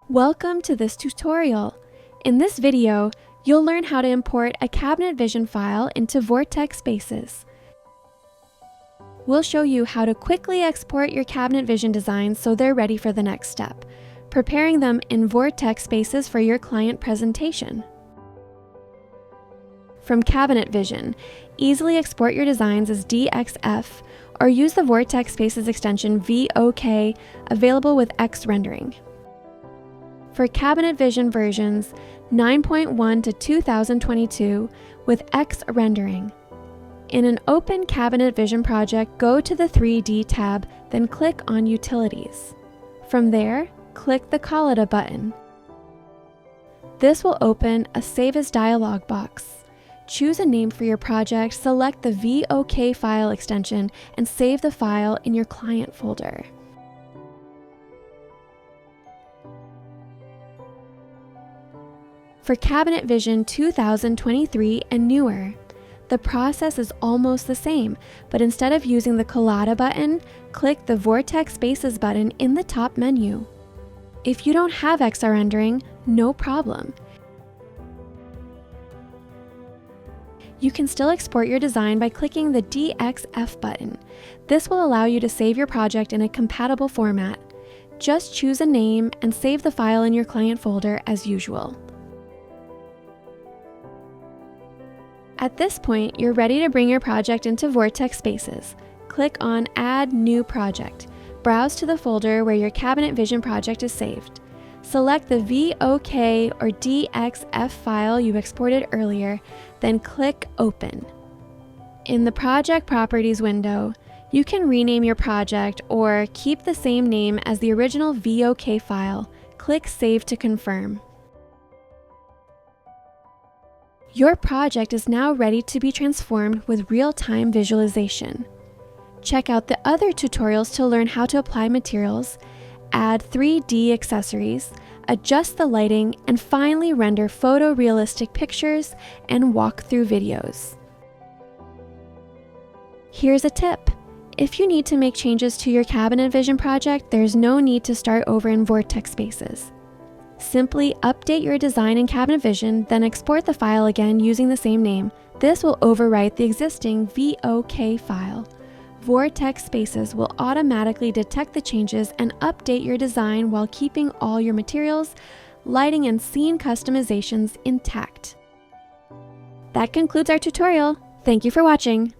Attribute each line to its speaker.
Speaker 1: Welcome to this tutorial. In this video, you'll learn how to import a cabinet vision file into VORTEK Spaces. We'll show you how to quickly export your cabinet vision designs so they're ready for the next step, preparing them in VORTEK Spaces for your client presentation. From Cabinet Vision, easily export your designs as DXF or use the VORTEK Spaces extension VOK available with X rendering. For Cabinet Vision versions 9.1 to 2022 with X rendering. In an open Cabinet Vision project, go to the 3D tab, then click on Utilities. From there, click the Call It a button. This will open a Save As dialog box. Choose a name for your project, select the VOK file extension, and save the file in your client folder. For Cabinet Vision 2023 and newer, the process is almost the same, but instead of using the Collada button, click the VORTEK Spaces button in the top menu. If you don't have XR rendering, no problem. You can still export your design by clicking the DXF button. This will allow you to save your project in a compatible format. Just choose a name and save the file in your client folder as usual. At this point, you're ready to bring your project into VORTEK Spaces. Click on Add New Project. Browse to the folder where your Cabinet Vision project is saved. Select the VOK or DXF file you exported earlier, then click Open. In the Project Properties window, you can rename your project or keep the same name as the original VOK file. Click Save to confirm. Your project is now ready to be transformed with real-time visualization. Check out the other tutorials to learn how to apply materials, add 3D accessories, adjust the lighting, and finally render photorealistic pictures and walkthrough videos. Here's a tip. If you need to make changes to your Cabinet Vision project, there's no need to start over in VORTEK Spaces. Simply update your design in Cabinet Vision, then export the file again using the same name. This will overwrite the existing VOK file. VORTEK Spaces will automatically detect the changes and update your design while keeping all your materials, lighting, and scene customizations intact. That concludes our tutorial. Thank you for watching.